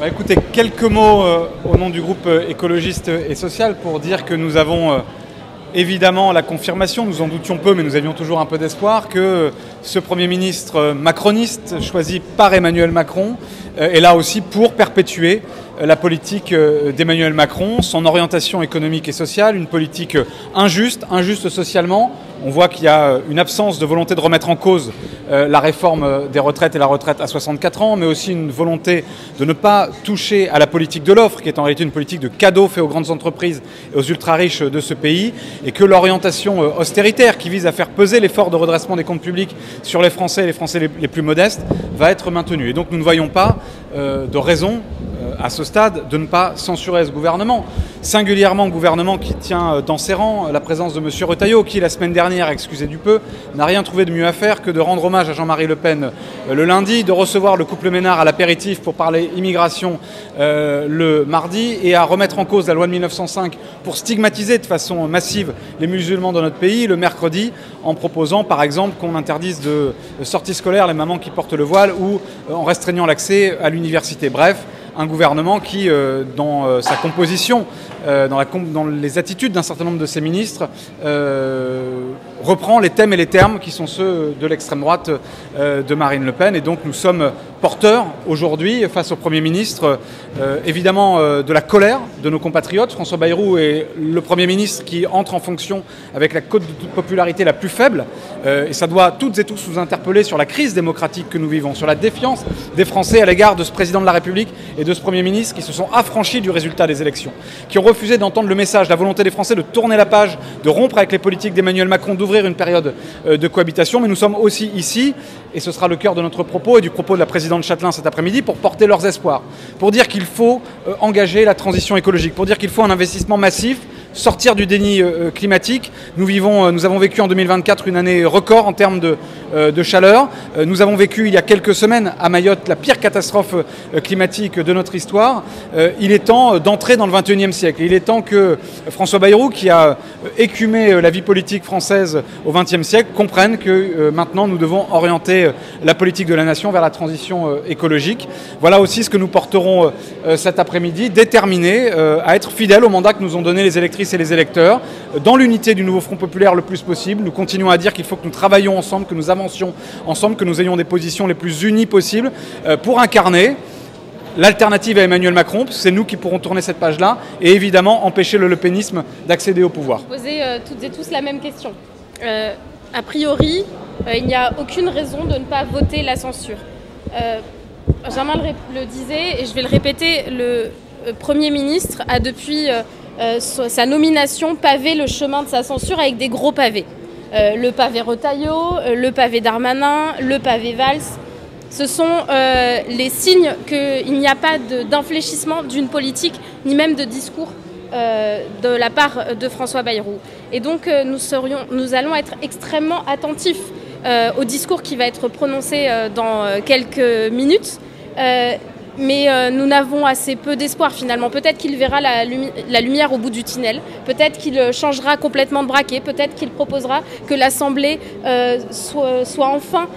Écoutez, quelques mots au nom du groupe écologiste et social pour dire que nous avons évidemment la confirmation, nous en doutions peu mais nous avions toujours un peu d'espoir, que ce Premier ministre macroniste choisi par Emmanuel Macron est là aussi pour perpétuer la politique d'Emmanuel Macron, son orientation économique et sociale, une politique injuste socialement. On voit qu'il y a une absence de volonté de remettre en cause la réforme des retraites et la retraite à 64 ans, mais aussi une volonté de ne pas toucher à la politique de l'offre, qui est en réalité une politique de cadeaux faits aux grandes entreprises et aux ultra-riches de ce pays, et que l'orientation austéritaire qui vise à faire peser l'effort de redressement des comptes publics sur les Français et les Français les plus modestes va être maintenue. Et donc nous ne voyons pas de raison à ce stade de ne pas censurer ce gouvernement. Singulièrement, gouvernement qui tient dans ses rangs la présence de M. Retailleau, qui la semaine dernière, excusez du peu, n'a rien trouvé de mieux à faire que de rendre hommage à Jean-Marie Le Pen le lundi, de recevoir le couple Ménard à l'apéritif pour parler immigration le mardi, et à remettre en cause la loi de 1905 pour stigmatiser de façon massive les musulmans dans notre pays le mercredi, en proposant par exemple qu'on interdise de sortie scolaire les mamans qui portent le voile, ou en restreignant l'accès à l'université. Bref, un gouvernement qui, dans sa composition, dans les attitudes d'un certain nombre de ses ministres, reprend les thèmes et les termes qui sont ceux de l'extrême droite de Marine Le Pen. Et donc nous sommes porteurs aujourd'hui, face au Premier ministre, évidemment de la colère de nos compatriotes. François Bayrou est le Premier ministre qui entre en fonction avec la cote de popularité la plus faible. Et ça doit toutes et tous nous interpeller sur la crise démocratique que nous vivons, sur la défiance des Français à l'égard de ce président de la République et de ce Premier ministre qui se sont affranchis du résultat des élections, qui ont refusé d'entendre le message, la volonté des Français de tourner la page, de rompre avec les politiques d'Emmanuel Macron, d'ouvrir une période de cohabitation. Mais nous sommes aussi ici, et ce sera le cœur de notre propos et du propos de la présidente Châtelain cet après-midi, pour porter leurs espoirs, pour dire qu'il faut engager la transition écologique, pour dire qu'il faut un investissement massif, sortir du déni climatique. Nous avons vécu en 2024 une année record en termes de chaleur. Nous avons vécu il y a quelques semaines à Mayotte la pire catastrophe climatique de notre histoire. Il est temps d'entrer dans le XXIe siècle. Il est temps que François Bayrou, qui a écumé la vie politique française au XXe siècle, comprenne que maintenant nous devons orienter la politique de la nation vers la transition écologique. Voilà aussi ce que nous porterons cet après-midi, déterminés à être fidèles au mandat que nous ont donné les électrices et les électeurs, dans l'unité du nouveau Front populaire le plus possible. Nous continuons à dire qu'il faut que nous travaillions ensemble, que nous avancions ensemble, que nous ayons des positions les plus unies possibles pour incarner l'alternative à Emmanuel Macron, parce que c'est nous qui pourrons tourner cette page-là, et évidemment empêcher le lepénisme d'accéder au pouvoir. Posez toutes et tous la même question. A priori, il n'y a aucune raison de ne pas voter la censure. Benjamin le disait, et je vais le répéter, le Premier ministre a depuis sa nomination pavé le chemin de sa censure avec des gros pavés. Le pavé Retailleau, le pavé Darmanin, le pavé Valls. Ce sont les signes qu'il n'y a pas d'infléchissement d'une politique, ni même de discours de la part de François Bayrou. Et donc nous allons être extrêmement attentifs au discours qui va être prononcé dans quelques minutes. Mais nous n'avons assez peu d'espoir finalement. Peut-être qu'il verra la lumière au bout du tunnel, peut-être qu'il changera complètement de braquet, peut-être qu'il proposera que l'Assemblée soit enfin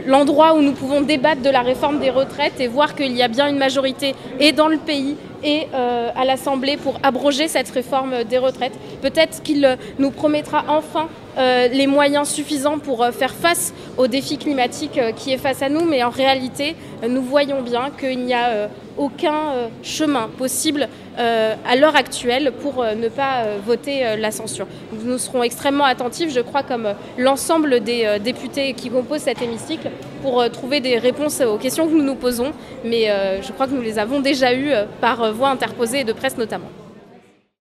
l'endroit où nous pouvons débattre de la réforme des retraites et voir qu'il y a bien une majorité et dans le pays et à l'Assemblée pour abroger cette réforme des retraites. Peut-être qu'il nous promettra enfin les moyens suffisants pour faire face au défi climatique qui est face à nous, mais en réalité, nous voyons bien qu'il n'y a aucun chemin possible à l'heure actuelle pour ne pas voter la censure. Nous serons extrêmement attentifs, je crois, comme l'ensemble des députés qui composent cet hémicycle, pour trouver des réponses aux questions que nous nous posons, mais je crois que nous les avons déjà eues par voie interposée et de presse notamment.